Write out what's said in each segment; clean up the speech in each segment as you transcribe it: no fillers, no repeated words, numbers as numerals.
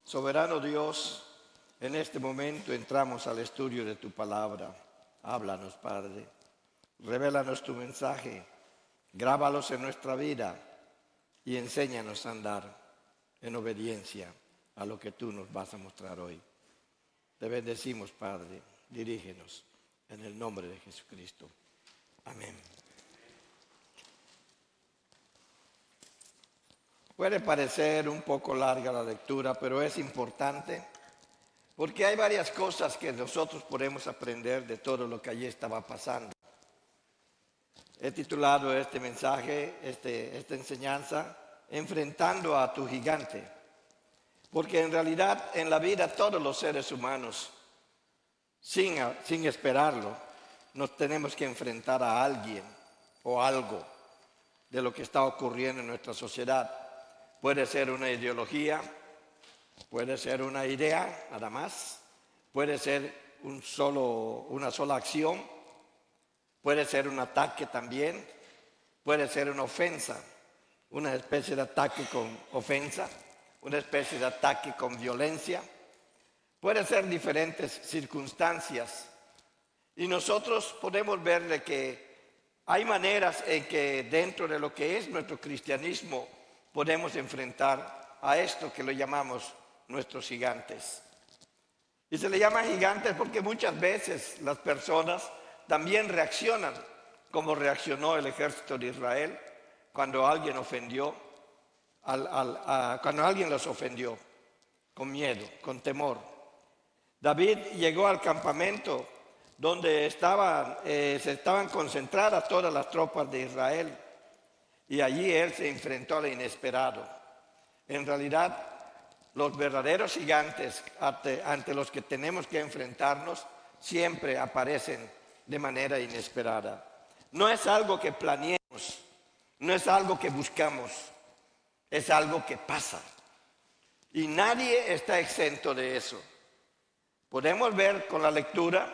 Soberano Dios, en este momento entramos al estudio de tu palabra. Háblanos, Padre. Revélanos tu mensaje. Grábalos en nuestra vida y enséñanos a andar en obediencia a lo que tú nos vas a mostrar hoy. Te bendecimos, Padre. Dirígenos en el nombre de Jesucristo. Amén. Puede parecer un poco larga la lectura, pero es importante porque hay varias cosas que nosotros podemos aprender de todo lo que allí estaba pasando. He titulado este mensaje, esta enseñanza, Enfrentando a tu gigante. Porque en realidad en la vida todos los seres humanos, sin esperarlo, nos tenemos que enfrentar a alguien o algo de lo que está ocurriendo en nuestra sociedad. Puede ser una ideología, puede ser una idea, nada más. Puede ser una sola acción. Puede ser un ataque también. Puede ser una ofensa, una especie de ataque con ofensa, una especie de ataque con violencia. Puede ser diferentes circunstancias. Y nosotros podemos ver de que hay maneras en que dentro de lo que es nuestro cristianismo podemos enfrentar a esto que lo llamamos nuestros gigantes. Y se le llama gigantes porque muchas veces las personas también reaccionan como reaccionó el ejército de Israel cuando alguien cuando alguien los ofendió, con miedo, con temor. David llegó al campamento donde se estaban concentradas todas las tropas de Israel. Y allí él se enfrentó a lo inesperado. En realidad, los verdaderos gigantes ante los que tenemos que enfrentarnos siempre aparecen de manera inesperada. No es algo que planeemos, no es algo que buscamos, es algo que pasa. Y nadie está exento de eso. Podemos ver con la lectura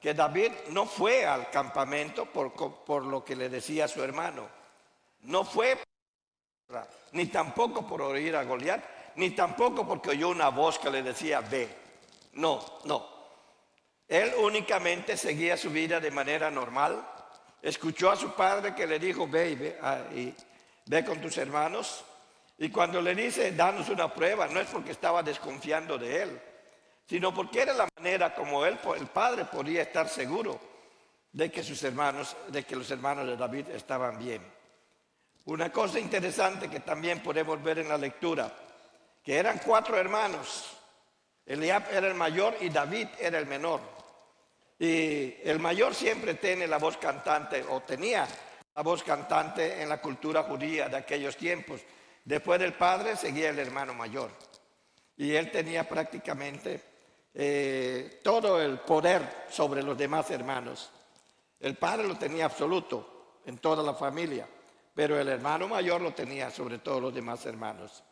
que David no fue al campamento por lo que le decía a su hermano. No fue ni tampoco por oír a Goliat, ni tampoco porque oyó una voz que le decía ve. No. Él únicamente seguía su vida de manera normal. Escuchó a su padre que le dijo ve con tus hermanos. Y cuando le dice danos una prueba, no es porque estaba desconfiando de él, sino porque era la manera como el padre podía estar seguro de que los hermanos de David estaban bien. Una cosa interesante que también podemos ver en la lectura, que eran 4 hermanos. Eliab era el mayor y David era el menor. Y el mayor siempre tiene la voz cantante, o tenía la voz cantante en la cultura judía de aquellos tiempos. Después del padre seguía el hermano mayor. Y él tenía prácticamente todo el poder sobre los demás hermanos. El padre lo tenía absoluto en toda la familia, pero el hermano mayor lo tenía sobre todos los demás hermanos.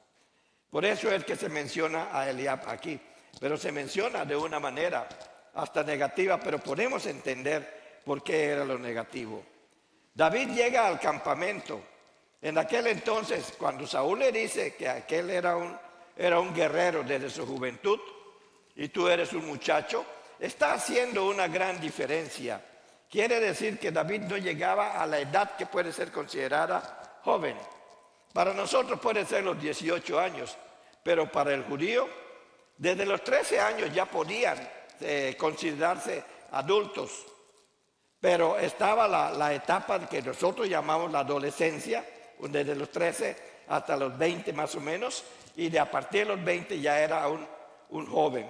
Por eso es que se menciona a Eliab aquí, pero se menciona de una manera hasta negativa, pero podemos entender por qué era lo negativo. David llega al campamento. En aquel entonces, cuando Saúl le dice que aquel era un guerrero desde su juventud y tú eres un muchacho, está haciendo una gran diferencia. Quiere decir que David no llegaba a la edad que puede ser considerada joven. Para nosotros puede ser los 18 años, pero para el judío, desde los 13 años ya podían considerarse adultos. Pero estaba la etapa que nosotros llamamos la adolescencia, desde los 13 hasta los 20 más o menos, y a partir de los 20 ya era un joven,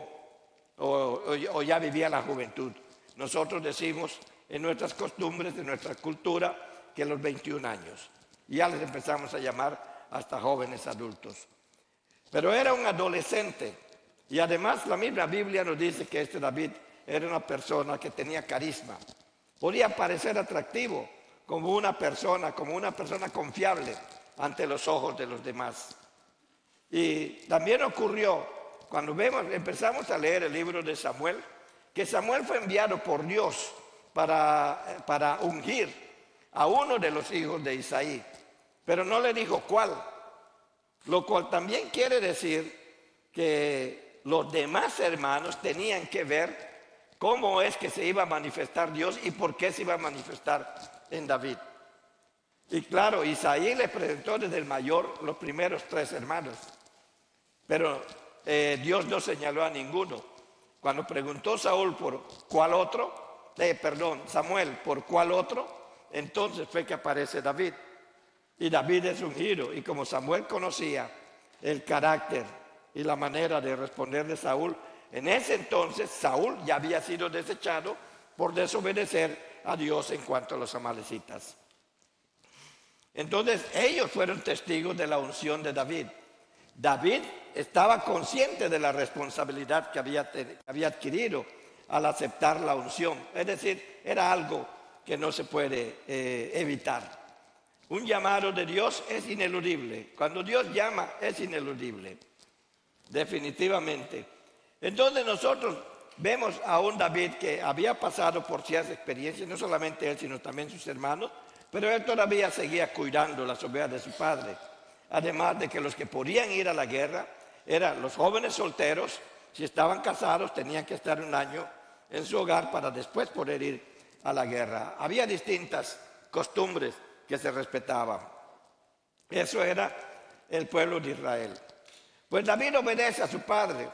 o ya vivía la juventud. Nosotros decimos en nuestras costumbres, en nuestra cultura, que los 21 años. Y ya les empezamos a llamar hasta jóvenes adultos. Pero era un adolescente. Y además la misma Biblia nos dice que David era una persona que tenía carisma. Podía parecer atractivo como una persona confiable ante los ojos de los demás. Y también ocurrió, cuando empezamos a leer el libro de Samuel, que Samuel fue enviado por Dios para ungir a uno de los hijos de Isaí, pero no le dijo cuál, lo cual también quiere decir que los demás hermanos tenían que ver cómo es que se iba a manifestar Dios y por qué se iba a manifestar en David. Y claro, Isaí le presentó desde el mayor los primeros 3 hermanos, pero Dios no señaló a ninguno. Cuando preguntó Samuel por cuál otro, entonces fue que aparece David. Y David es ungido, y como Samuel conocía el carácter y la manera de responder de Saúl, en ese entonces Saúl ya había sido desechado por desobedecer a Dios en cuanto a los amalecitas. Entonces ellos fueron testigos de la unción de David. David estaba consciente de la responsabilidad que había adquirido al aceptar la unción. Es decir, era algo que no se puede evitar. Un llamado de Dios es ineludible. Cuando Dios llama es ineludible, definitivamente. Entonces nosotros vemos a un David que había pasado por ciertas experiencias, no solamente él, sino también sus hermanos, pero él todavía seguía cuidando las ovejas de su padre. Además de que los que podían ir a la guerra eran los jóvenes solteros. Si estaban casados tenían que estar 1 año en su hogar para después poder ir a la guerra. Había distintas costumbres que se respetaban. Eso era el pueblo de Israel. Pues David obedece a su padre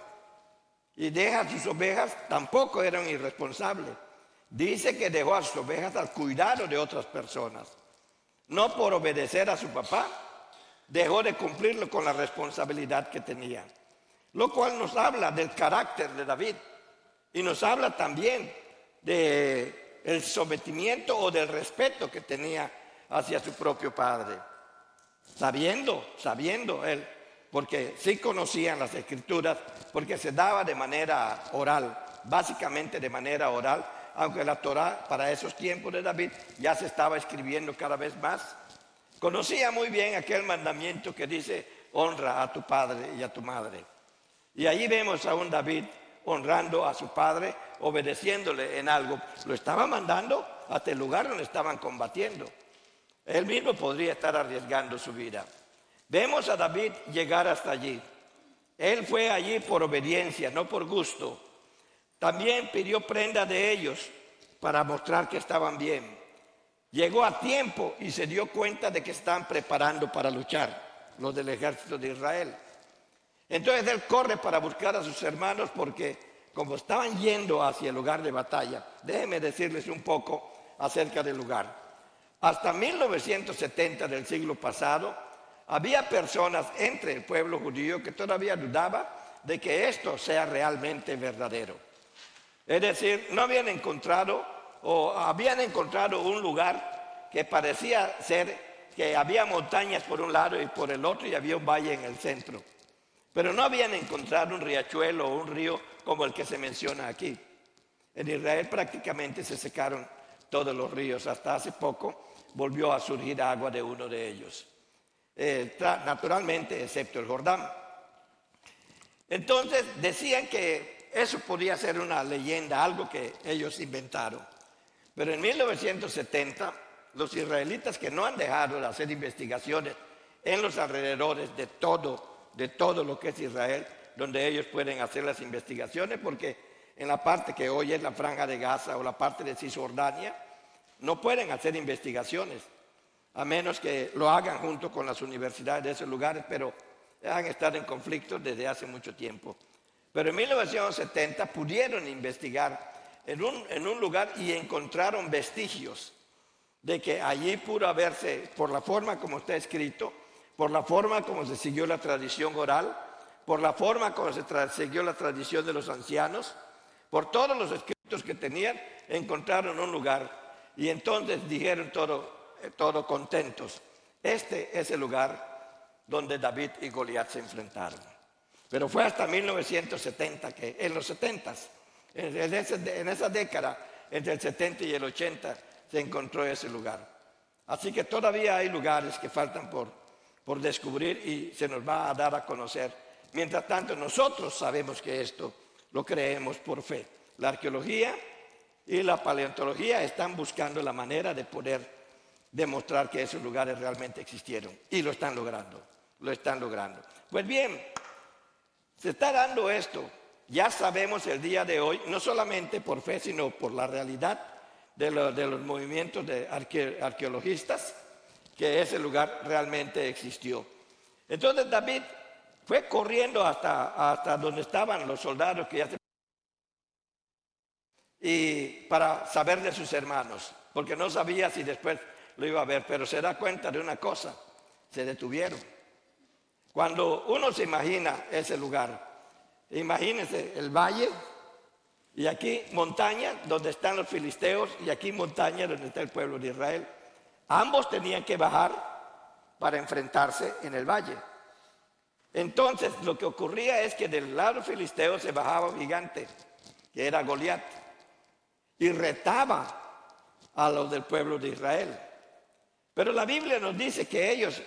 y deja a sus ovejas. Tampoco era un irresponsable. Dice que dejó a sus ovejas al cuidado de otras personas. No por obedecer a su papá, dejó de cumplirlo con la responsabilidad que tenía. Lo cual nos habla del carácter de David y nos habla también del sometimiento o del respeto que tenía hacia su propio padre. Sabiendo él, porque sí conocían las escrituras, porque se daba de manera oral, básicamente de manera oral, aunque la Torá para esos tiempos de David ya se estaba escribiendo cada vez más. Conocía muy bien aquel mandamiento que dice: honra a tu padre y a tu madre. Y ahí vemos a un David honrando a su padre, obedeciéndole en algo. Lo estaba mandando hasta el lugar donde estaban combatiendo. Él mismo podría estar arriesgando su vida. Vemos a David llegar hasta allí. Él fue allí por obediencia, no por gusto. También pidió prenda de ellos para mostrar que estaban bien. Llegó a tiempo y se dio cuenta de que estaban preparando para luchar los del ejército de Israel. Entonces él corre para buscar a sus hermanos porque como estaban yendo hacia el lugar de batalla, déjenme decirles un poco acerca del lugar. Hasta 1970 del siglo pasado, había personas entre el pueblo judío que todavía dudaba de que esto sea realmente verdadero. Es decir, no habían encontrado o habían encontrado un lugar que parecía ser que había montañas por un lado y por el otro y había un valle en el centro. Pero no habían encontrado un riachuelo o un río como el que se menciona aquí. En Israel prácticamente se secaron todos los ríos. Hasta hace poco volvió a surgir agua de uno de ellos. Naturalmente, excepto el Jordán. Entonces decían que eso podía ser una leyenda, algo que ellos inventaron. Pero en 1970, los israelitas que no han dejado de hacer investigaciones en los alrededores de todo lo que es Israel, donde ellos pueden hacer las investigaciones, porque en la parte que hoy es la Franja de Gaza o la parte de Cisjordania, no pueden hacer investigaciones, a menos que lo hagan junto con las universidades de esos lugares, pero han estado en conflicto desde hace mucho tiempo. Pero en 1970 pudieron investigar en un lugar y encontraron vestigios de que allí pudo haberse, por la forma como está escrito, por la forma como se siguió la tradición oral, por la forma como se siguió la tradición de los ancianos, por todos los escritos que tenían, encontraron un lugar. Y entonces dijeron todo contentos: este es el lugar donde David y Goliat se enfrentaron. Pero fue hasta 1970 que, en los 70s, en esa década, entre el 70 y el 80, se encontró ese lugar. Así que todavía hay lugares que faltan por descubrir y se nos va a dar a conocer. Mientras tanto, nosotros sabemos que esto lo creemos por fe. La arqueología y la paleontología están buscando la manera de poder demostrar que esos lugares realmente existieron y lo están logrando. Pues bien, Se está dando esto. Ya sabemos el día de hoy, no solamente por fe, sino por la realidad de los movimientos de arqueologistas, que ese lugar realmente existió. Entonces David fue corriendo hasta donde estaban los soldados que ya se... y para saber de sus hermanos, porque no sabía si después lo iba a ver, pero se da cuenta de una cosa, se detuvieron. Cuando uno se imagina ese lugar, imagínense el valle y aquí montaña donde están los filisteos y aquí montaña donde está el pueblo de Israel. Ambos tenían que bajar para enfrentarse en el valle. Entonces lo que ocurría es que del lado filisteo se bajaba un gigante, que era Goliat, y retaba a los del pueblo de Israel. Pero la Biblia nos dice que ellos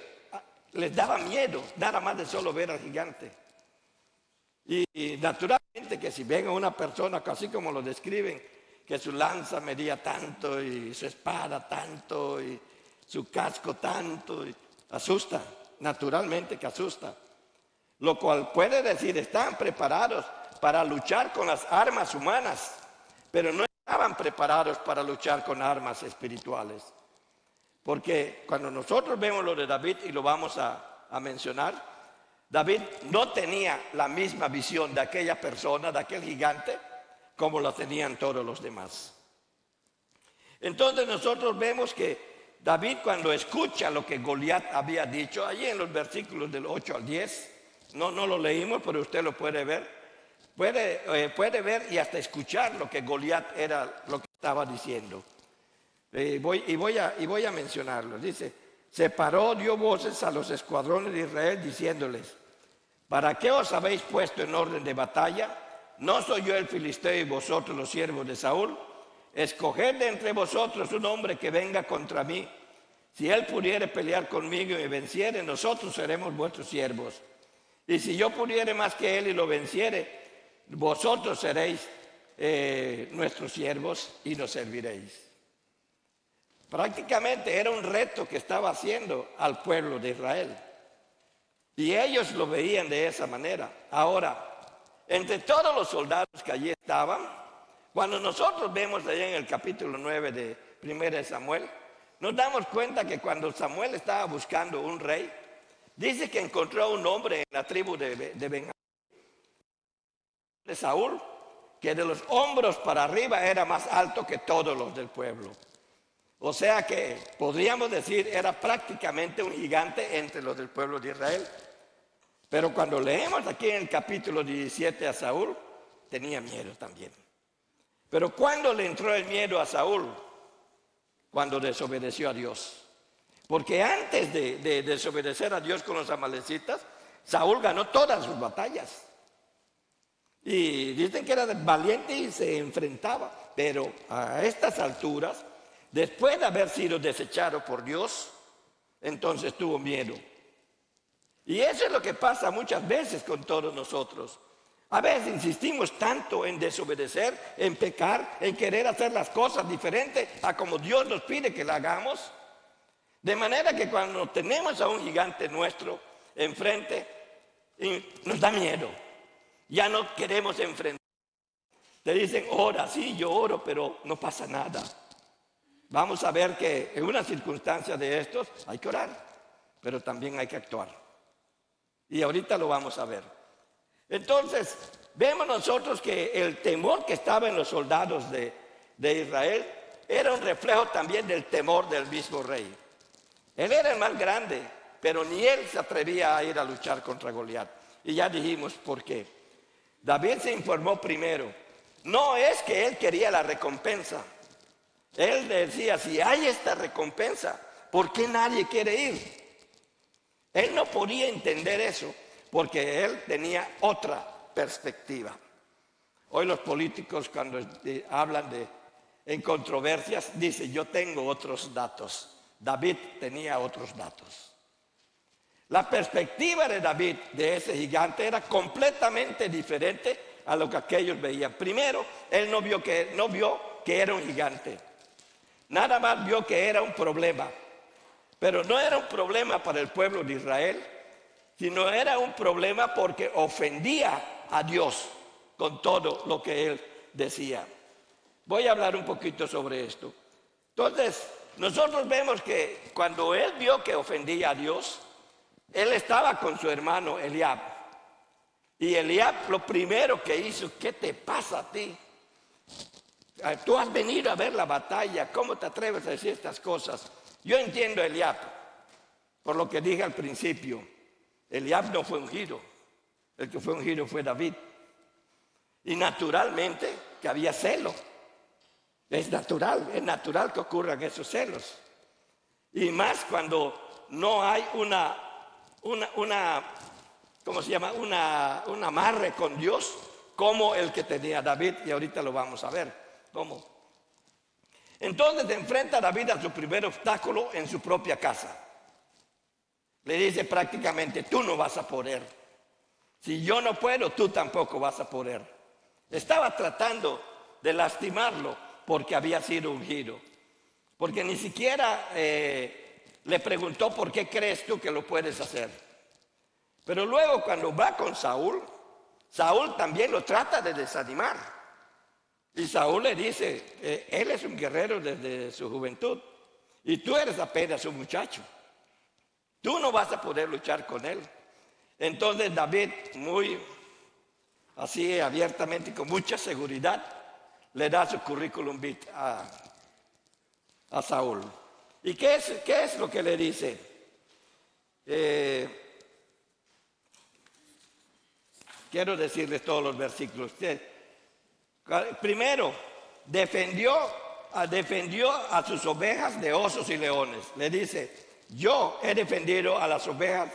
les daba miedo, nada más de solo ver al gigante. Y naturalmente que si ven a una persona, así como lo describen, que su lanza medía tanto y su espada tanto y su casco tanto, y asusta, naturalmente que asusta. Lo cual puede decir, están preparados para luchar con las armas humanas, pero no estaban preparados para luchar con armas espirituales. Porque cuando nosotros vemos lo de David, y lo vamos a mencionar, David no tenía la misma visión de aquella persona, de aquel gigante, como la tenían todos los demás. Entonces nosotros vemos que David, cuando escucha lo que Goliat había dicho, allí en los versículos del 8 al 10, no lo leímos, pero usted lo puede ver, puede ver y hasta escuchar lo que Goliat era, lo que estaba diciendo. Voy a mencionarlo. Dice, se paró, dio voces a los escuadrones de Israel diciéndoles, ¿para qué os habéis puesto en orden de batalla? ¿No soy yo el filisteo y vosotros los siervos de Saúl? Escoged de entre vosotros un hombre que venga contra mí. Si él pudiere pelear conmigo y me venciere, nosotros seremos vuestros siervos. Y si yo pudiere más que él y lo venciere, vosotros seréis nuestros siervos y nos serviréis. Prácticamente era un reto que estaba haciendo al pueblo de Israel. Y ellos lo veían de esa manera. Ahora, entre todos los soldados que allí estaban, cuando nosotros vemos allá en el capítulo 9 de 1 de Samuel, nos damos cuenta que cuando Samuel estaba buscando un rey, dice que encontró a un hombre en la tribu de Benjamín, de Saúl, que de los hombros para arriba era más alto que todos los del pueblo. O sea que podríamos decir era prácticamente un gigante entre los del pueblo de Israel. Pero cuando leemos aquí en el capítulo 17 a Saúl, tenía miedo también. Pero ¿cuándo le entró el miedo a Saúl? Cuando desobedeció a Dios. Porque antes de desobedecer a Dios con los amalecitas, Saúl ganó todas sus batallas. Y dicen que era valiente y se enfrentaba. Pero a estas alturas, después de haber sido desechado por Dios, entonces tuvo miedo. Y eso es lo que pasa muchas veces con todos nosotros. A veces insistimos tanto en desobedecer, en pecar, en querer hacer las cosas diferentes a como Dios nos pide que la hagamos. De manera que cuando tenemos a un gigante nuestro enfrente, nos da miedo. Ya no queremos enfrentar. Te dicen, ora, sí, yo oro, pero no pasa nada. Vamos a ver que en una circunstancia de estos hay que orar, pero también hay que actuar. Y ahorita lo vamos a ver. Entonces, vemos nosotros que el temor que estaba en los soldados de Israel era un reflejo también del temor del mismo rey. Él era el más grande, pero ni él se atrevía a ir a luchar contra Goliat. Y ya dijimos por qué. David se informó primero. No es que él quería la recompensa. Él decía, si hay esta recompensa, ¿por qué nadie quiere ir? Él no podía entender eso porque él tenía otra perspectiva. Hoy los políticos cuando hablan en controversias dicen, yo tengo otros datos. David tenía otros datos. La perspectiva de David, de ese gigante, era completamente diferente a lo que aquellos veían. Primero, él no vio que era un gigante. Nada más vio que era un problema. Pero no era un problema para el pueblo de Israel, sino era un problema porque ofendía a Dios con todo lo que él decía. Voy a hablar un poquito sobre esto. Entonces, nosotros vemos que cuando él vio que ofendía a Dios, él estaba con su hermano Eliab. Y Eliab lo primero que hizo, ¿qué te pasa a ti? Tú has venido a ver la batalla, ¿cómo te atreves a decir estas cosas? Yo entiendo a Eliab, por lo que dije al principio. Eliab no fue ungido, el que fue ungido fue David. Y naturalmente que había celo. Es natural que ocurran esos celos. Y más cuando no hay ¿cómo se llama? Un amarre con Dios como el que tenía David, y ahorita lo vamos a ver cómo. Entonces enfrenta David a su primer obstáculo en su propia casa. Le dice prácticamente, tú no vas a poder. Si yo no puedo, tú tampoco vas a poder. Estaba tratando de lastimarlo porque había sido ungido. Porque ni siquiera le preguntó, ¿por qué crees tú que lo puedes hacer? Pero luego cuando va con Saúl, Saúl también lo trata de desanimar. Y Saúl le dice, él es un guerrero desde su juventud y tú eres apenas un muchacho. Tú no vas a poder luchar con él. Entonces David, muy así abiertamente, con mucha seguridad, le da su currículum vitae a Saúl. ¿Y qué es lo que le dice? Quiero decirles todos los versículos. Primero, defendió a sus ovejas de osos y leones. Le dice, yo he defendido a las ovejas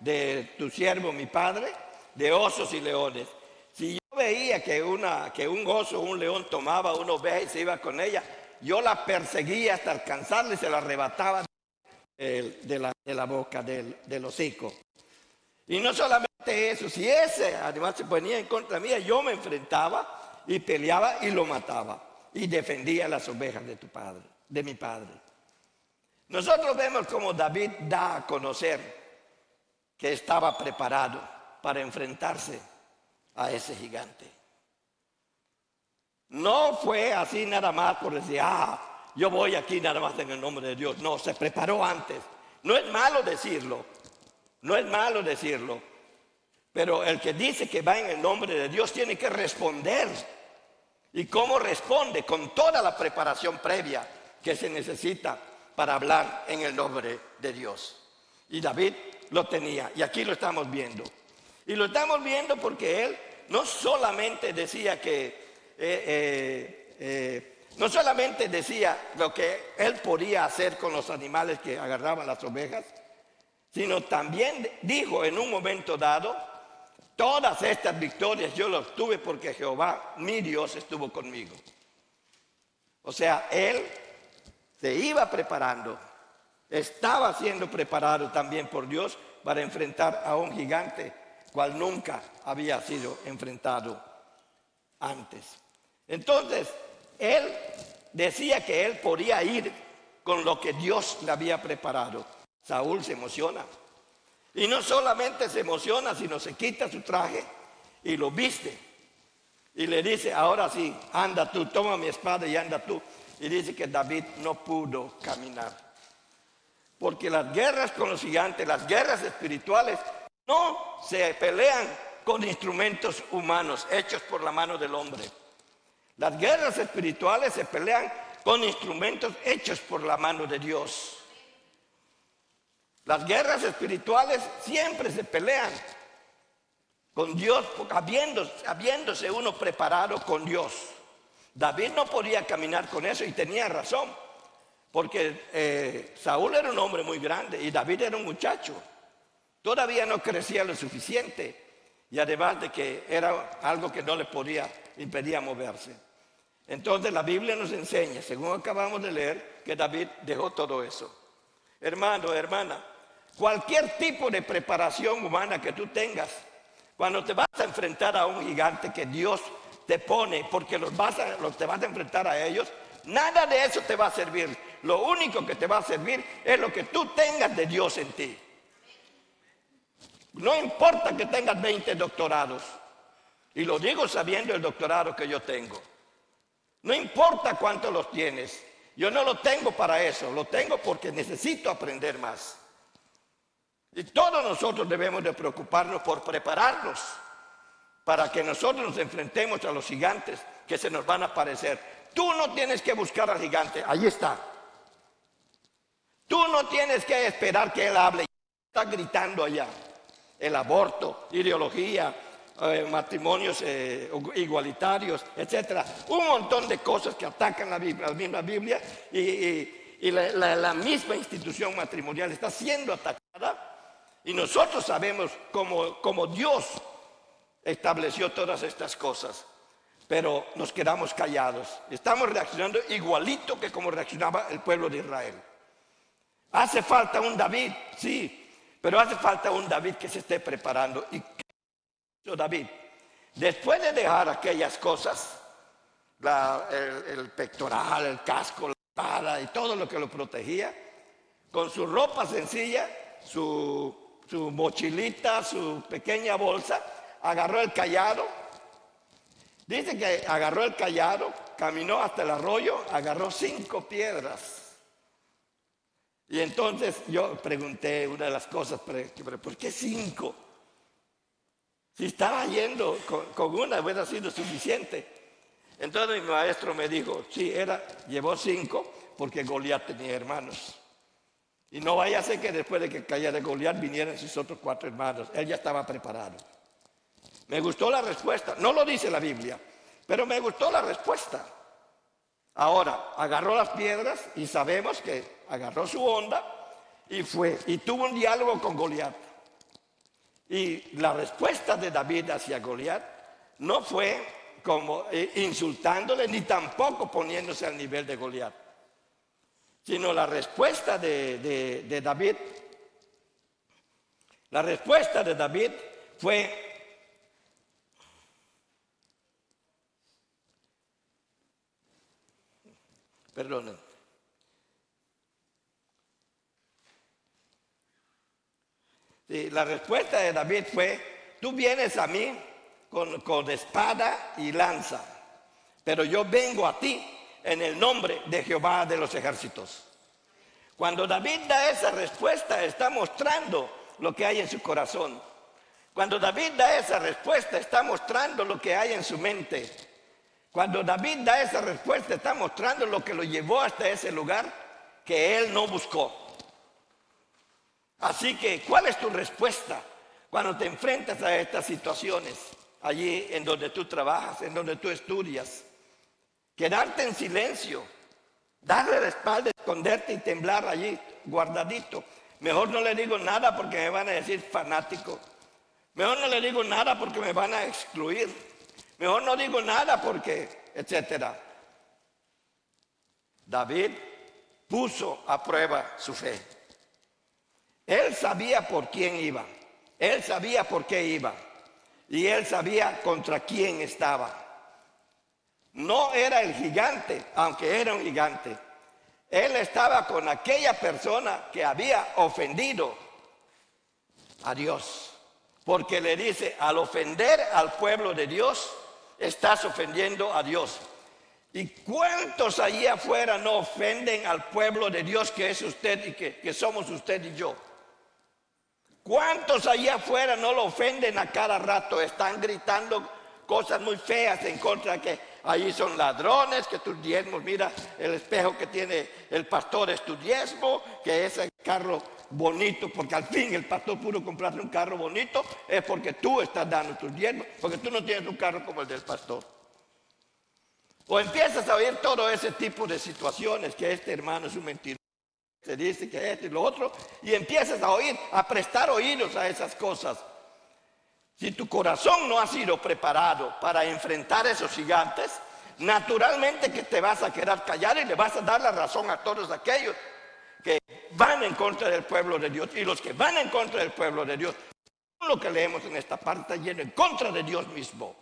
de tu siervo, mi padre, de osos y leones. Si yo veía que un oso o un león tomaba una oveja y se iba con ella, yo la perseguía hasta alcanzarla y se la arrebataba de la boca, del hocico. Y no solamente eso, si ese animal se ponía en contra mía, yo me enfrentaba y peleaba y lo mataba. Y defendía las ovejas de mi padre. Nosotros vemos como David da a conocer que estaba preparado para enfrentarse a ese gigante. No fue así nada más por decir, yo voy aquí nada más en el nombre de Dios. No, se preparó antes. No es malo decirlo, pero el que dice que va en el nombre de Dios tiene que responder. ¿Y cómo responde? Con toda la preparación previa que se necesita para hablar en el nombre de Dios. Y David lo tenía, y aquí lo estamos viendo. Y lo estamos viendo porque él no solamente decía no solamente decía lo que él podía hacer con los animales que agarraban las ovejas, sino también dijo en un momento dado, todas estas victorias yo las tuve porque Jehová, mi Dios, estuvo conmigo. O sea, él se iba preparando, estaba siendo preparado también por Dios para enfrentar a un gigante cual nunca había sido enfrentado antes. Entonces, él decía que él podía ir con lo que Dios le había preparado. Saúl se emociona. Y no solamente se emociona, sino se quita su traje y lo viste. Y le dice, ahora sí, anda tú, toma mi espada y anda tú. Y dice que David no pudo caminar. Porque las guerras con los gigantes, las guerras espirituales, no se pelean con instrumentos humanos hechos por la mano del hombre. Las guerras espirituales se pelean con instrumentos hechos por la mano de Dios. Las guerras espirituales siempre se pelean con Dios, habiéndose uno preparado con Dios. David no podía caminar con eso y tenía razón, porque Saúl era un hombre muy grande y David era un muchacho. Todavía no crecía lo suficiente y además de que era algo que no le impedía moverse. Entonces la Biblia nos enseña, según acabamos de leer, que David dejó todo eso. Hermano, hermana, cualquier tipo de preparación humana que tú tengas, cuando te vas a enfrentar a un gigante que Dios te pone, porque te vas a enfrentar a ellos, nada de eso te va a servir. Lo único que te va a servir es lo que tú tengas de Dios en ti. No importa que tengas 20 doctorados. Y lo digo sabiendo el doctorado que yo tengo. No importa cuántos los tienes. Yo no lo tengo para eso. Lo tengo porque necesito aprender más. Y todos nosotros debemos de preocuparnos por prepararnos para que nosotros nos enfrentemos a los gigantes que se nos van a aparecer. Tú no tienes que buscar al gigante. Ahí está. Tú no tienes que esperar que él hable. Está gritando allá. El aborto, ideología, matrimonios igualitarios, etcétera. Un montón de cosas que atacan la misma Biblia y la misma institución matrimonial está siendo atacada. Y nosotros sabemos cómo Dios estableció todas estas cosas. Pero nos quedamos callados. Estamos reaccionando igualito que como reaccionaba el pueblo de Israel. Hace falta un David, sí. Pero hace falta un David que se esté preparando. ¿Y qué hizo David? Después de dejar aquellas cosas, el pectoral, el casco, la espada y todo lo que lo protegía, con su ropa sencilla, su mochilita, su pequeña bolsa, agarró el cayado. Dice que agarró el cayado, caminó hasta el arroyo, agarró 5 piedras. Y entonces yo pregunté una de las cosas, pero ¿por qué 5? Si estaba yendo con una, hubiera sido suficiente. Entonces mi maestro me dijo, sí, llevó 5 porque Goliat tenía hermanos. Y no vaya a ser que después de que cayera Goliat vinieran sus otros 4 hermanos. Él ya estaba preparado. Me gustó la respuesta. No lo dice la Biblia, pero me gustó la respuesta. Ahora, agarró las piedras y sabemos que agarró su onda y fue. Y tuvo un diálogo con Goliat. Y la respuesta de David hacia Goliat no fue como insultándole ni tampoco poniéndose al nivel de Goliat. Sino la respuesta de David. La respuesta de David fue: perdonen. Sí, la respuesta de David fue: tú vienes a mí con espada y lanza, pero yo vengo a ti en el nombre de Jehová de los ejércitos. Cuando David da esa respuesta, está mostrando lo que hay en su corazón. Cuando David da esa respuesta, está mostrando lo que hay en su mente. Cuando David da esa respuesta, está mostrando lo que lo llevó hasta ese lugar que él no buscó. Así que, ¿cuál es tu respuesta cuando te enfrentas a estas situaciones? Allí en donde tú trabajas, en donde tú estudias. Quedarte en silencio, darle la espalda, esconderte y temblar allí, guardadito. Mejor no le digo nada porque me van a decir fanático. Mejor no le digo nada porque me van a excluir. Mejor no digo nada porque, etcétera. David puso a prueba su fe. Él sabía por quién iba. Él sabía por qué iba. Y él sabía contra quién estaba. No era el gigante, aunque era un gigante. Él estaba con aquella persona que había ofendido a Dios. Porque le dice, al ofender al pueblo de Dios, estás ofendiendo a Dios. ¿Y cuántos allí afuera no ofenden al pueblo de Dios que es usted y que somos usted y yo? ¿Cuántos allí afuera no lo ofenden a cada rato? Están gritando cosas muy feas en contra de que allí son ladrones, que tus diezmos, mira el espejo que tiene el pastor es tu diezmo, que ese carro bonito, porque al fin el pastor pudo comprarse un carro bonito, es porque tú estás dando tus diezmos, porque tú no tienes un carro como el del pastor. O empiezas a oír todo ese tipo de situaciones, que este hermano es un mentiroso, te dice que esto y lo otro, y empiezas a oír, a prestar oídos a esas cosas. Si tu corazón no ha sido preparado para enfrentar esos gigantes, naturalmente que te vas a quedar callado y le vas a dar la razón a todos aquellos que van en contra del pueblo de Dios. Y los que van en contra del pueblo de Dios, lo que leemos en esta parte está lleno en contra de Dios mismo.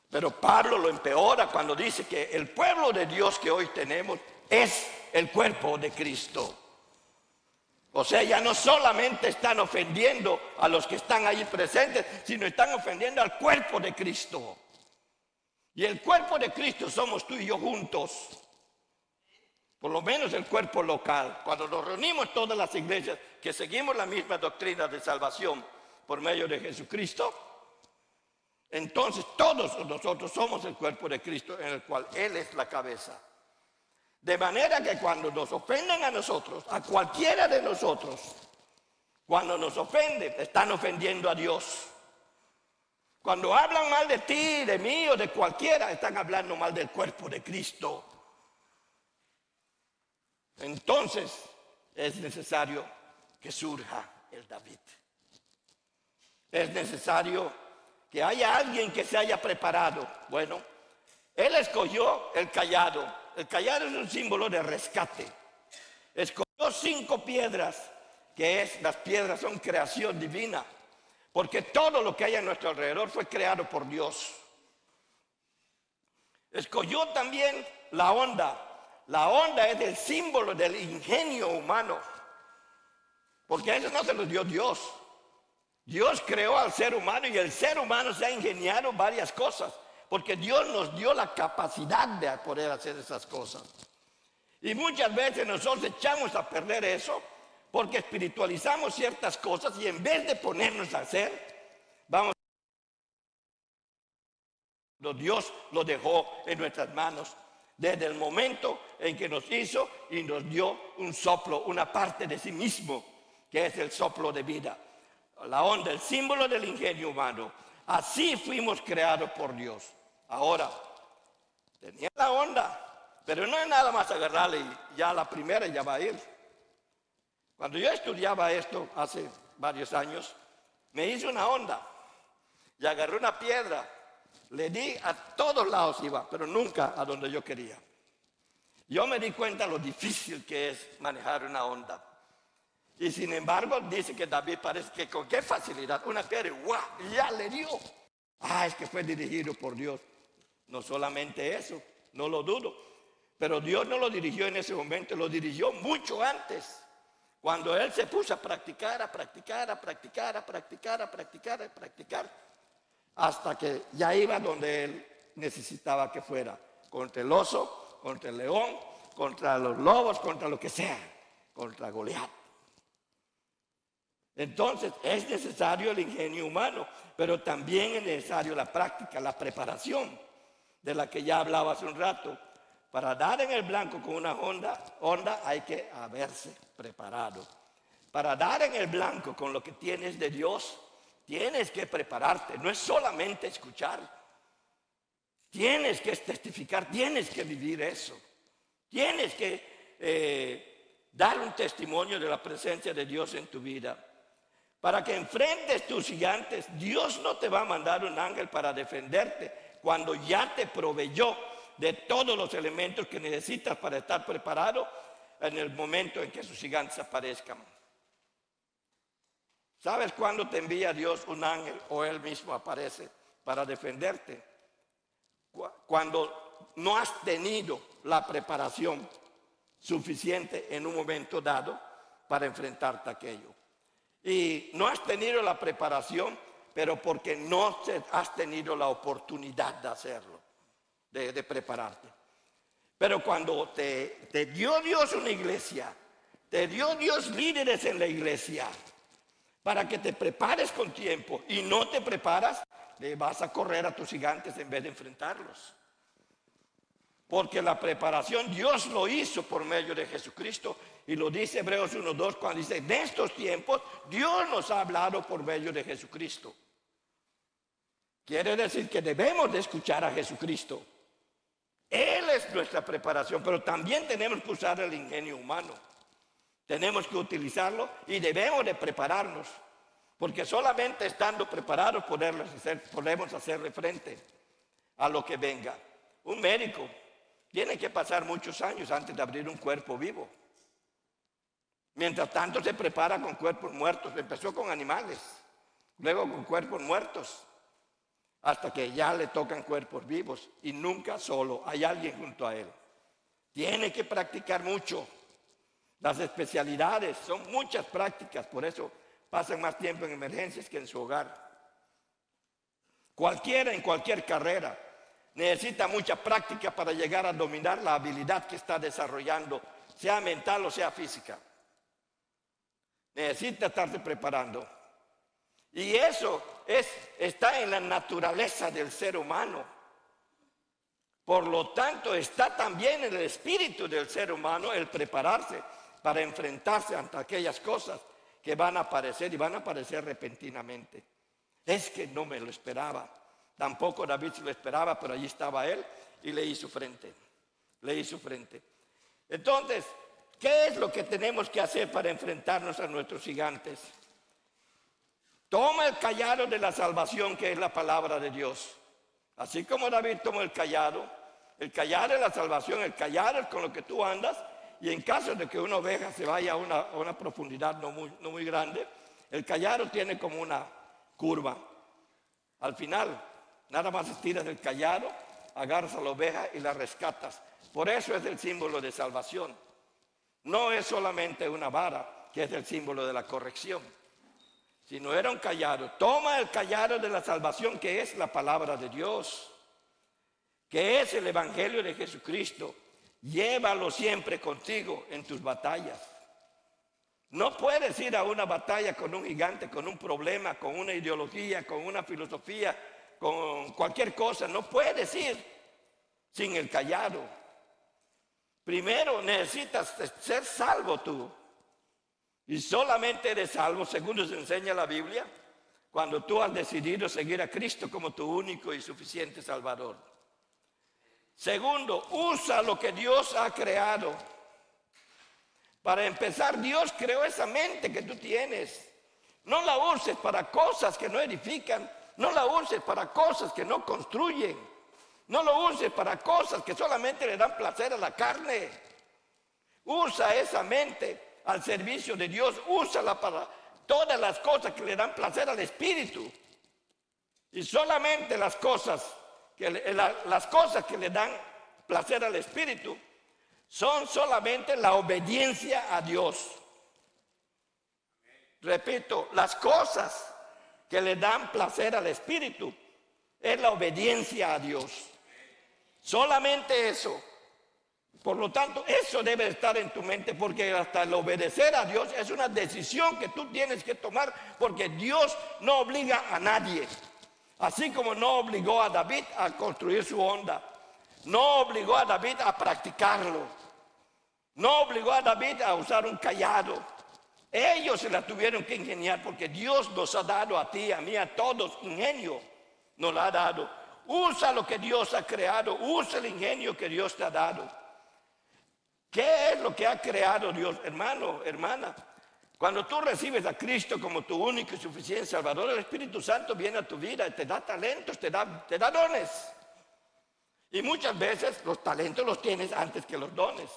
Pero Pablo lo empeora cuando dice que el pueblo de Dios que hoy tenemos es el cuerpo de Cristo. O sea, ya no solamente están ofendiendo a los que están ahí presentes, sino están ofendiendo al cuerpo de Cristo. Y el cuerpo de Cristo somos tú y yo juntos. Por lo menos el cuerpo local. Cuando nos reunimos todas las iglesias que seguimos la misma doctrina de salvación por medio de Jesucristo, entonces todos nosotros somos el cuerpo de Cristo en el cual Él es la cabeza. De manera que cuando nos ofenden a nosotros, a cualquiera de nosotros, cuando nos ofenden, están ofendiendo a Dios. Cuando hablan mal de ti, de mí o de cualquiera, están hablando mal del cuerpo de Cristo. Entonces es necesario que surja el David. Es necesario que haya alguien que se haya preparado. Bueno, él escogió el cayado. El cayado es un símbolo de rescate. Escogió 5 piedras, las piedras son creación divina. Porque todo lo que hay a nuestro alrededor fue creado por Dios. Escogió también la honda. La honda es el símbolo del ingenio humano. Porque eso no se lo dio Dios. Dios creó al ser humano y el ser humano se ha ingeniado varias cosas. Porque Dios nos dio la capacidad de poder hacer esas cosas. Y muchas veces nosotros echamos a perder eso porque espiritualizamos ciertas cosas y en vez de ponernos a hacer, Dios lo dejó en nuestras manos desde el momento en que nos hizo y nos dio un soplo, una parte de sí mismo, que es el soplo de vida. La onda, el símbolo del ingenio humano. Así fuimos creados por Dios. Ahora, tenía la onda, pero no es nada más agarrarle y ya la primera ya va a ir. Cuando yo estudiaba esto hace varios años, me hice una onda y agarré una piedra. Le di a todos lados iba, pero nunca a donde yo quería. Yo me di cuenta lo difícil que es manejar una onda. Y sin embargo, dice que David parece que con qué facilidad, una piedra, ¡guau!, ya le dio. Es que fue dirigido por Dios. No solamente eso, no lo dudo. Pero Dios no lo dirigió en ese momento, lo dirigió mucho antes. Cuando él se puso a practicar, hasta que ya iba donde él necesitaba que fuera. Contra el oso, contra el león, contra los lobos, contra lo que sea, contra Goliat. Entonces es necesario el ingenio humano, pero también es necesario la práctica, la preparación, de la que ya hablaba hace un rato. Para dar en el blanco con una onda hay que haberse preparado. Para dar en el blanco con lo que tienes de Dios, tienes que prepararte. No es solamente escuchar. Tienes que testificar, tienes que vivir eso. Tienes que dar un testimonio de la presencia de Dios en tu vida. Para que enfrentes tus gigantes, Dios no te va a mandar un ángel para defenderte cuando ya te proveyó de todos los elementos que necesitas para estar preparado en el momento en que sus gigantes aparezcan. ¿Sabes cuándo te envía Dios un ángel o Él mismo aparece para defenderte? Cuando no has tenido la preparación suficiente en un momento dado para enfrentarte a aquello. Y no has tenido la preparación, pero porque no has tenido la oportunidad de hacerlo, de prepararte. Pero cuando te dio Dios una iglesia, te dio Dios líderes en la iglesia, para que te prepares con tiempo y no te preparas, le vas a correr a tus gigantes en vez de enfrentarlos. Porque la preparación Dios lo hizo por medio de Jesucristo. Y lo dice Hebreos 1:2 cuando dice, en estos tiempos Dios nos ha hablado por medio de Jesucristo. Quiere decir que debemos de escuchar a Jesucristo. Él es nuestra preparación, pero también tenemos que usar el ingenio humano. Tenemos que utilizarlo y debemos de prepararnos. Porque solamente estando preparados podemos hacerle frente a lo que venga. Un médico tiene que pasar muchos años antes de abrir un cuerpo vivo. Mientras tanto se prepara con cuerpos muertos. Empezó con animales, luego con cuerpos muertos, hasta que ya le tocan cuerpos vivos y nunca solo, hay alguien junto a él. Tiene que practicar mucho. Las especialidades, son muchas prácticas, por eso pasan más tiempo en emergencias que en su hogar. Cualquiera en cualquier carrera necesita mucha práctica para llegar a dominar la habilidad que está desarrollando, sea mental o sea física. Necesita estarse preparando. Y eso está en la naturaleza del ser humano. Por lo tanto, está también en el espíritu del ser humano el prepararse para enfrentarse ante aquellas cosas que van a aparecer y van a aparecer repentinamente. Es que no me lo esperaba. Tampoco David se lo esperaba, pero allí estaba él y le hizo frente. Le hizo frente. Entonces, ¿qué es lo que tenemos que hacer para enfrentarnos a nuestros gigantes? Toma el cayado de la salvación, que es la palabra de Dios. Así como David tomó el cayado de la salvación, el cayado es con lo que tú andas, y en caso de que una oveja se vaya a una profundidad no muy grande, el cayado tiene como una curva. Al final, nada más estiras el cayado, agarras a la oveja y la rescatas. Por eso es el símbolo de salvación. No es solamente una vara, que es el símbolo de la corrección, sino era un cayado. Toma el cayado de la salvación, que es la palabra de Dios, que es el evangelio de Jesucristo. Llévalo siempre contigo en tus batallas. No puedes ir a una batalla con un gigante, con un problema, con una ideología, con una filosofía, con cualquier cosa. No puedes ir sin el cayado. Primero necesitas ser salvo tú. Y solamente eres salvo, según nos enseña la Biblia, cuando tú has decidido seguir a Cristo como tu único y suficiente Salvador. Segundo, usa lo que Dios ha creado. Para empezar, Dios creó esa mente que tú tienes. No la uses para cosas que no edifican. No la uses para cosas que no construyen. No lo uses para cosas que solamente le dan placer a la carne. Usa esa mente al servicio de Dios. Úsala para todas las cosas que le dan placer al espíritu. Y solamente las cosas que le dan placer al espíritu son solamente la obediencia a Dios. Repito, las cosas que le dan placer al espíritu es la obediencia a Dios. Solamente eso. Por lo tanto, eso debe estar en tu mente, porque hasta el obedecer a Dios es una decisión que tú tienes que tomar, porque Dios no obliga a nadie. Así como no obligó a David a construir su onda, no obligó a David a practicarlo, no obligó a David a usar un cayado. Ellos se la tuvieron que ingeniar, porque Dios nos ha dado a ti, a mí, a todos, ingenio nos la ha dado. Usa lo que Dios ha creado, usa el ingenio que Dios te ha dado. ¿Qué es lo que ha creado Dios, hermano, hermana? Cuando tú recibes a Cristo como tu único y suficiente Salvador, el Espíritu Santo viene a tu vida y te da talentos, te da dones. Y muchas veces los talentos los tienes antes que los dones.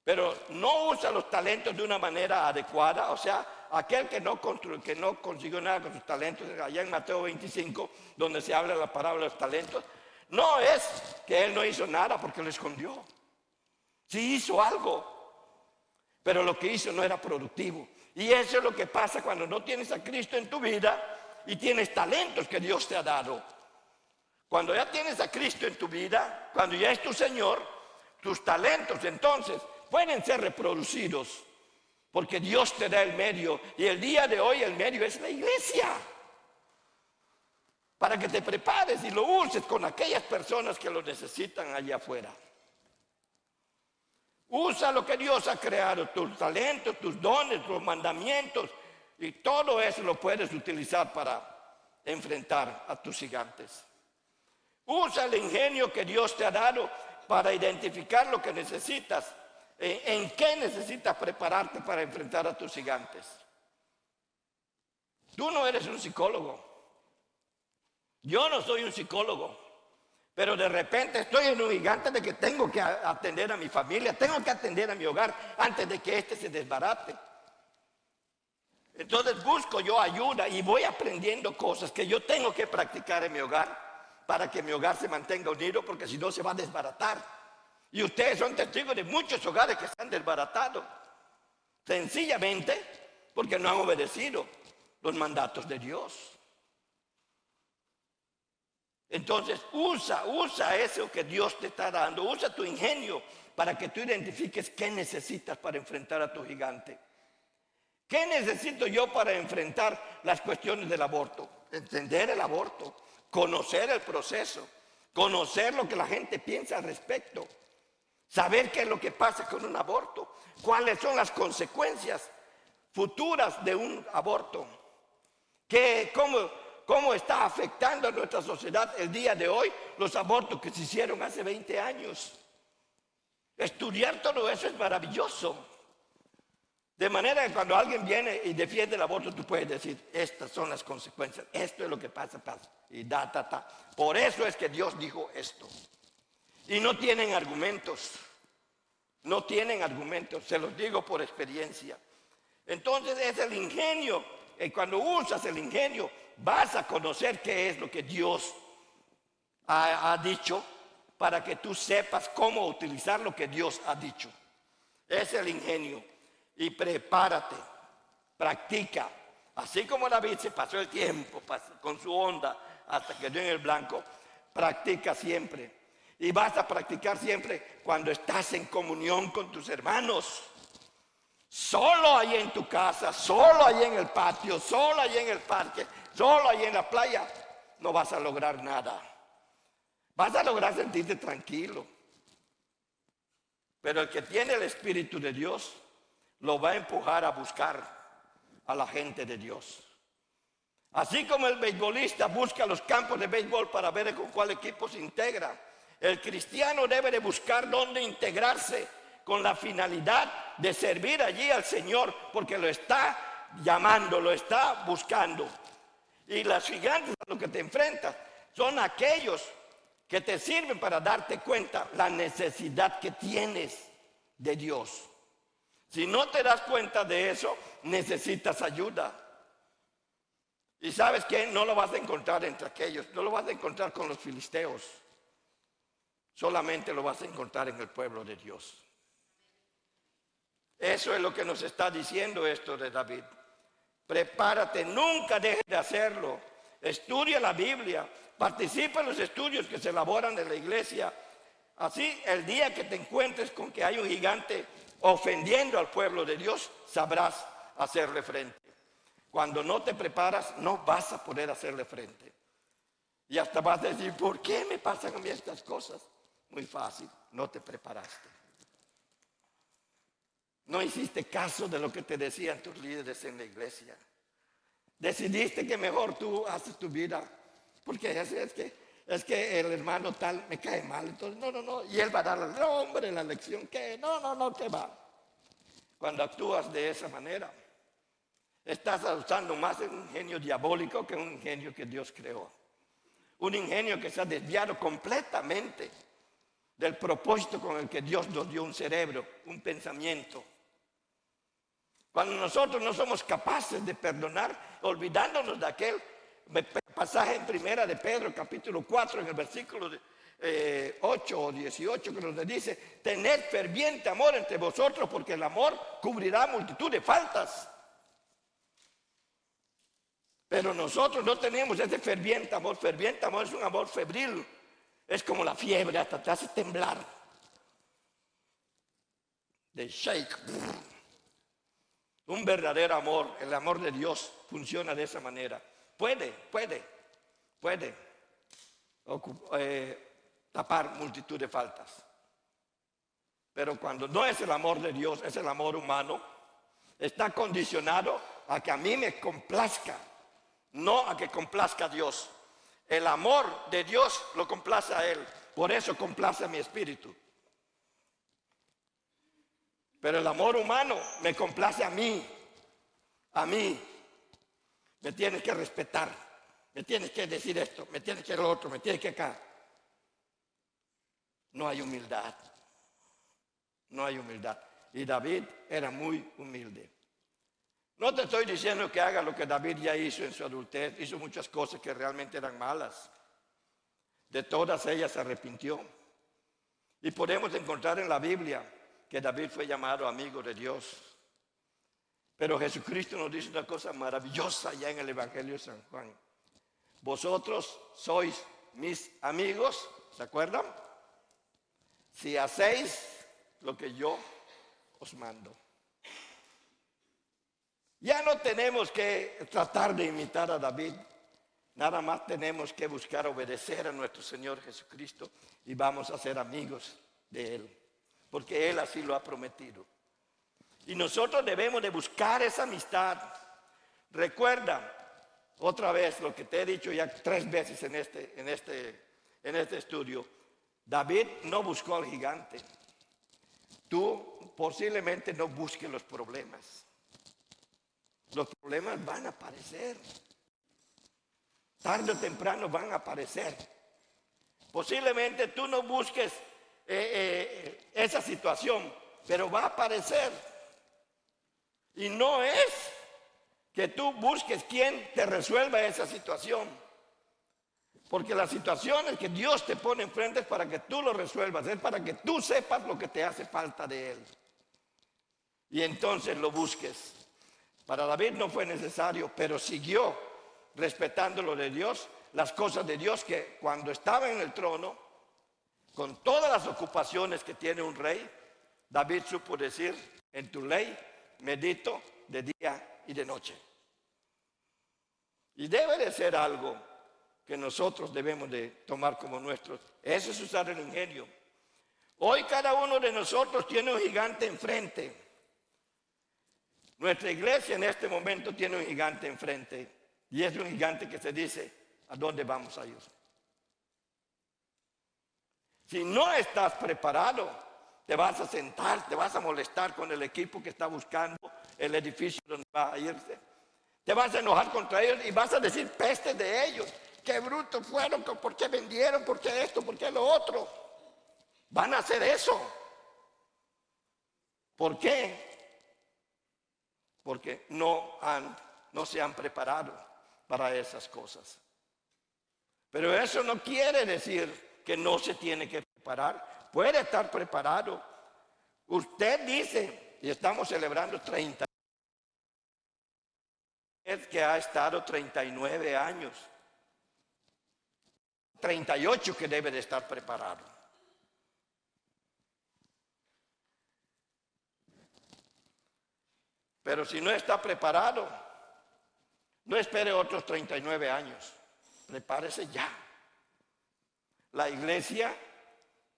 Pero no usa los talentos de una manera adecuada. O sea, aquel que no consiguió nada con sus talentos, allá en Mateo 25, donde se habla de la parábola de los talentos, no es que él no hizo nada porque lo escondió. Sí hizo algo, pero lo que hizo no era productivo. Y eso es lo que pasa cuando no tienes a Cristo en tu vida y tienes talentos que Dios te ha dado. Cuando ya tienes a Cristo en tu vida, cuando ya es tu Señor, tus talentos entonces pueden ser reproducidos, porque Dios te da el medio, y el día de hoy el medio es la iglesia, para que te prepares y lo uses con aquellas personas que lo necesitan allá afuera. Usa lo que Dios ha creado, tus talentos, tus dones, tus mandamientos, y todo eso lo puedes utilizar para enfrentar a tus gigantes. Usa el ingenio que Dios te ha dado para identificar lo que necesitas, en qué necesitas prepararte para enfrentar a tus gigantes. Tú no eres un psicólogo. Yo no soy un psicólogo. Pero de repente estoy en un gigante de que tengo que atender a mi familia, tengo que atender a mi hogar antes de que este se desbarate. Entonces busco yo ayuda y voy aprendiendo cosas que yo tengo que practicar en mi hogar para que mi hogar se mantenga unido, porque si no se va a desbaratar. Y ustedes son testigos de muchos hogares que se han desbaratado. Sencillamente porque no han obedecido los mandatos de Dios. Entonces usa eso que Dios te está dando, usa tu ingenio para que tú identifiques qué necesitas para enfrentar a tu gigante. ¿Qué necesito yo para enfrentar las cuestiones del aborto? Entender el aborto, conocer el proceso, conocer lo que la gente piensa al respecto, saber qué es lo que pasa con un aborto, cuáles son las consecuencias futuras de un aborto, cómo está afectando a nuestra sociedad el día de hoy los abortos que se hicieron hace 20 años. Estudiar todo eso es maravilloso. De manera que cuando alguien viene y defiende el aborto, tú puedes decir, estas son las consecuencias, esto es lo que pasa, y Por eso es que Dios dijo esto. Y no tienen argumentos, se los digo por experiencia. Entonces es el ingenio, y cuando usas el ingenio, vas a conocer qué es lo que Dios ha dicho, para que tú sepas cómo utilizar lo que Dios ha dicho. Es el ingenio. Y prepárate, practica. Así como David se pasó el tiempo con su onda hasta que dio en el blanco, practica siempre. Y vas a practicar siempre cuando estás en comunión con tus hermanos. Solo ahí en tu casa, solo ahí en el patio, solo ahí en el parque, solo ahí en la playa, no vas a lograr nada. Vas a lograr sentirte tranquilo. Pero el que tiene el Espíritu de Dios lo va a empujar a buscar a la gente de Dios. Así como el beisbolista busca los campos de béisbol para ver con cuál equipo se integra, el cristiano debe de buscar dónde integrarse con la finalidad de servir allí al Señor, porque lo está llamando, lo está buscando. Y las gigantes a los que te enfrentas son aquellos que te sirven para darte cuenta la necesidad que tienes de Dios. Si no te das cuenta de eso, necesitas ayuda. Y sabes que no lo vas a encontrar entre aquellos, no lo vas a encontrar con los filisteos. Solamente lo vas a encontrar en el pueblo de Dios. Eso es lo que nos está diciendo esto de David. Prepárate, nunca dejes de hacerlo. Estudia la Biblia, participa en los estudios que se elaboran en la iglesia. Así, el día que te encuentres con que hay un gigante ofendiendo al pueblo de Dios, sabrás hacerle frente. Cuando no te preparas, no vas a poder hacerle frente. Y hasta vas a decir, ¿por qué me pasan a mí estas cosas? Muy fácil, no te preparaste. No hiciste caso de lo que te decían tus líderes en la iglesia. Decidiste que mejor tú haces tu vida. Porque es que el hermano tal me cae mal. Entonces, no. Y él va a dar la lección. ¿Qué? No, ¿qué va? Cuando actúas de esa manera, estás usando más un ingenio diabólico que un ingenio que Dios creó. Un ingenio que se ha desviado completamente del propósito con el que Dios nos dio un cerebro, un pensamiento. Cuando nosotros no somos capaces de perdonar, olvidándonos de aquel pasaje en Primera de Pedro, capítulo 4, en el versículo 8 o 18, que nos dice, tened ferviente amor entre vosotros, porque el amor cubrirá multitud de faltas. Pero nosotros no tenemos ese ferviente amor. Ferviente amor es un amor febril. Es como la fiebre, hasta te hace temblar. De shake. Un verdadero amor, el amor de Dios, funciona de esa manera. Puede tapar multitud de faltas. Pero cuando no es el amor de Dios, es el amor humano, está condicionado a que a mí me complazca, no a que complazca a Dios. El amor de Dios lo complace a Él, por eso complace a mi espíritu. Pero el amor humano me complace a mí. Me tienes que respetar, me tienes que decir esto, me tienes que lo otro, me tienes que acá. No hay humildad. Y David era muy humilde. No te estoy diciendo que haga lo que David ya hizo en su adultez. Hizo muchas cosas que realmente eran malas. De todas ellas se arrepintió. Y podemos encontrar en la Biblia que David fue llamado amigo de Dios. Pero Jesucristo nos dice una cosa maravillosa ya en el Evangelio de San Juan. Vosotros sois mis amigos, ¿se acuerdan? Si hacéis lo que yo os mando. Ya no tenemos que tratar de imitar a David. Nada más tenemos que buscar obedecer a nuestro Señor Jesucristo y vamos a ser amigos de Él, porque Él así lo ha prometido. Y nosotros debemos de buscar esa amistad. Recuerda otra vez lo que te he dicho ya 3 veces en este estudio. David no buscó al gigante. Tú posiblemente no busques los problemas. Los problemas van a aparecer. Tarde o temprano van a aparecer. Posiblemente tú no busques esa situación, pero va a aparecer. Y no es que tú busques quien te resuelva esa situación. Porque las situaciones que Dios te pone enfrente es para que tú lo resuelvas, es para que tú sepas lo que te hace falta de Él. Y entonces lo busques. Para David no fue necesario, pero siguió respetando lo de Dios, las cosas de Dios, que cuando estaba en el trono, con todas las ocupaciones que tiene un rey, David supo decir: en tu ley medito de día y de noche. Y debe de ser algo que nosotros debemos de tomar como nuestro. Eso es usar el ingenio. Hoy cada uno de nosotros tiene un gigante enfrente. Nuestra iglesia en este momento tiene un gigante enfrente. Y es un gigante que se dice: ¿a dónde vamos a ir? Si no estás preparado, te vas a sentar, te vas a molestar con el equipo que está buscando el edificio donde va a irse. Te vas a enojar contra ellos y vas a decir peste de ellos. Qué brutos fueron, por qué vendieron, por qué esto, por qué lo otro. Van a hacer eso. ¿Por qué? Porque no se han preparado para esas cosas. Pero eso no quiere decir que no se tiene que preparar. Puede estar preparado. Usted dice, y estamos celebrando 30, es que ha estado 39 años, 38 que debe de estar preparado. Pero si no está preparado, no espere otros 39 años. Prepárese ya. La iglesia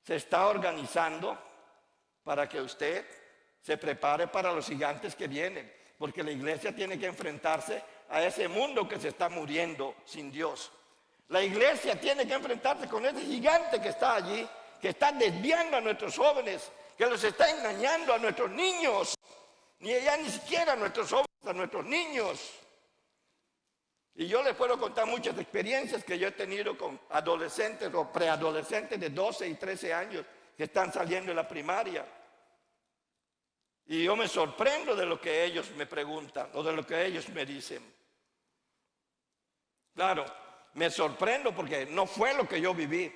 se está organizando para que usted se prepare para los gigantes que vienen. Porque la iglesia tiene que enfrentarse a ese mundo que se está muriendo sin Dios. La iglesia tiene que enfrentarse con ese gigante que está allí, que está desviando a nuestros jóvenes, que los está engañando a nuestros niños. Ni siquiera a nuestros jóvenes, a nuestros niños. Y yo les puedo contar muchas experiencias que yo he tenido con adolescentes o preadolescentes de 12 y 13 años que están saliendo de la primaria. Y yo me sorprendo de lo que ellos me preguntan o de lo que ellos me dicen. Claro, me sorprendo porque no fue lo que yo viví.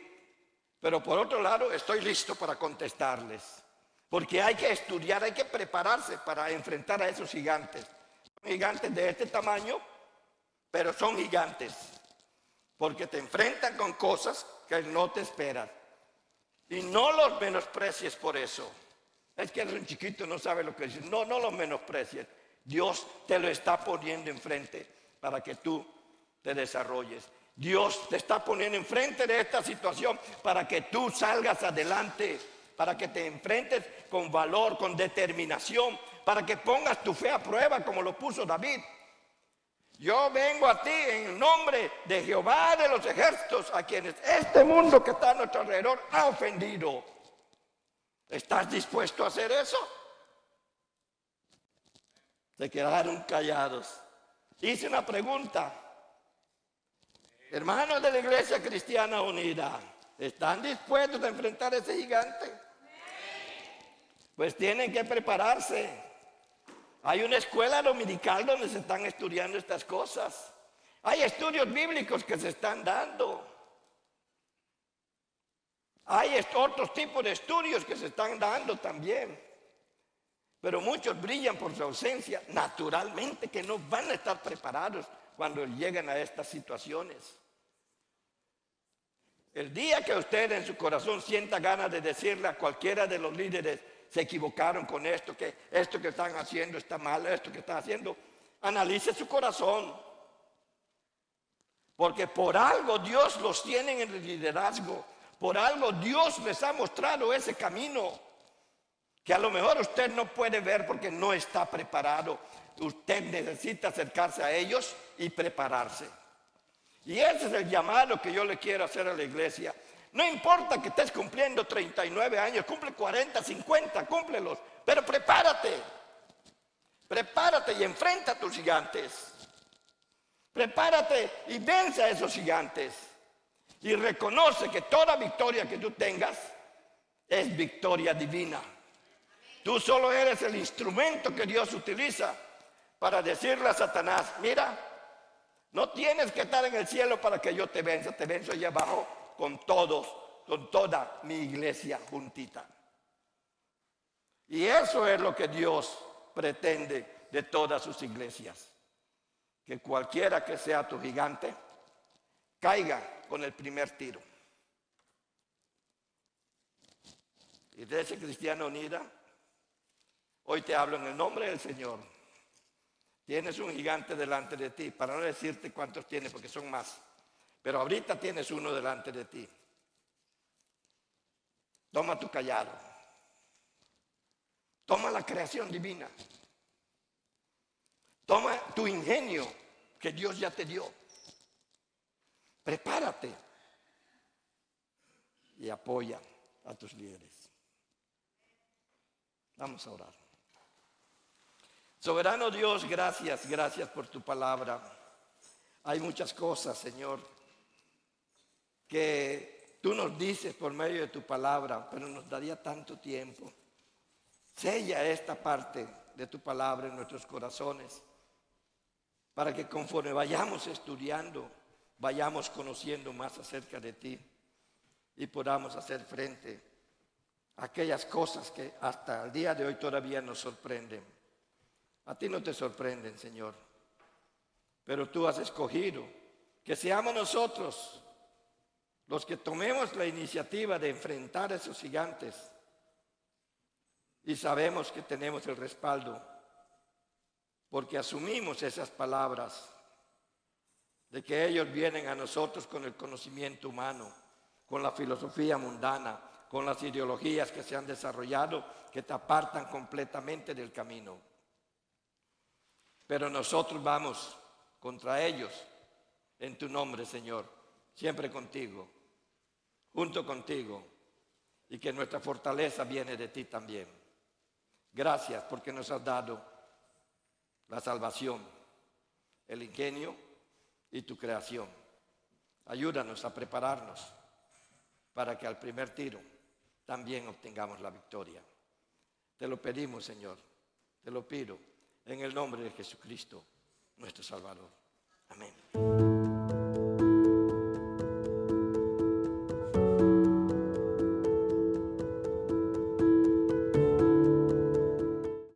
Pero por otro lado, estoy listo para contestarles. Porque hay que estudiar, hay que prepararse para enfrentar a esos gigantes. Son gigantes de este tamaño, pero son gigantes. Porque te enfrentan con cosas que no te esperas. Y no los menosprecies por eso. Es que es un chiquito, no sabe lo que dice. No los menosprecies. Dios te lo está poniendo enfrente para que tú te desarrolles. Dios te está poniendo enfrente de esta situación para que tú salgas adelante, para que te enfrentes con valor, con determinación, para que pongas tu fe a prueba como lo puso David. Yo vengo a ti en nombre de Jehová de los ejércitos, a quienes este mundo que está a nuestro alrededor ha ofendido. ¿Estás dispuesto a hacer eso? Se quedaron callados. Hice una pregunta. Hermanos de la Iglesia Cristiana Unida, ¿están dispuestos a enfrentar a ese gigante? Pues tienen que prepararse. Hay una escuela dominical donde se están estudiando estas cosas. Hay estudios bíblicos que se están dando. Hay otros tipos de estudios que se están dando también. Pero muchos brillan por su ausencia. Naturalmente que no van a estar preparados cuando lleguen a estas situaciones. El día que usted en su corazón sienta ganas de decirle a cualquiera de los líderes, se equivocaron con esto que están haciendo está mal, esto que están haciendo, analice su corazón. Porque por algo Dios los tiene en el liderazgo. Por algo Dios les ha mostrado ese camino. Que a lo mejor usted no puede ver porque no está preparado. Usted necesita acercarse a ellos y prepararse. Y ese es el llamado que yo le quiero hacer a la iglesia. No importa que estés cumpliendo 39 años, cumple 40, 50, cúmplelos. Pero prepárate. Prepárate y enfrenta a tus gigantes. Prepárate y vence a esos gigantes. Y reconoce que toda victoria que tú tengas es victoria divina. Tú solo eres el instrumento que Dios utiliza para decirle a Satanás, mira, no tienes que estar en el cielo para que yo te venzo allá abajo con todos, con toda mi iglesia juntita. Y eso es lo que Dios pretende de todas sus iglesias. Que cualquiera que sea tu gigante, caiga con el primer tiro. Iglesia Cristiana Unida, hoy te hablo en el nombre del Señor. Tienes un gigante delante de ti, para no decirte cuántos tienes, porque son más. Pero ahorita tienes uno delante de ti. Toma tu callado. Toma la creación divina. Toma tu ingenio que Dios ya te dio. Prepárate y apoya a tus líderes. Vamos a orar. Soberano Dios, gracias por tu palabra. Hay muchas cosas, Señor, que tú nos dices por medio de tu palabra, pero nos daría tanto tiempo. Sella esta parte de tu palabra en nuestros corazones, para que conforme vayamos estudiando, vayamos conociendo más acerca de ti y podamos hacer frente a aquellas cosas que hasta el día de hoy todavía nos sorprenden. A ti no te sorprenden, Señor, pero tú has escogido que seamos nosotros los que tomemos la iniciativa de enfrentar a esos gigantes y sabemos que tenemos el respaldo porque asumimos esas palabras de que ellos vienen a nosotros con el conocimiento humano, con la filosofía mundana, con las ideologías que se han desarrollado que te apartan completamente del camino. Pero nosotros vamos contra ellos en tu nombre, Señor, siempre contigo, junto contigo, y que nuestra fortaleza viene de ti también. Gracias porque nos has dado la salvación, el ingenio y tu creación. Ayúdanos a prepararnos para que al primer tiro también obtengamos la victoria. Te lo pedimos, Señor, te lo pido en el nombre de Jesucristo, nuestro Salvador. Amén.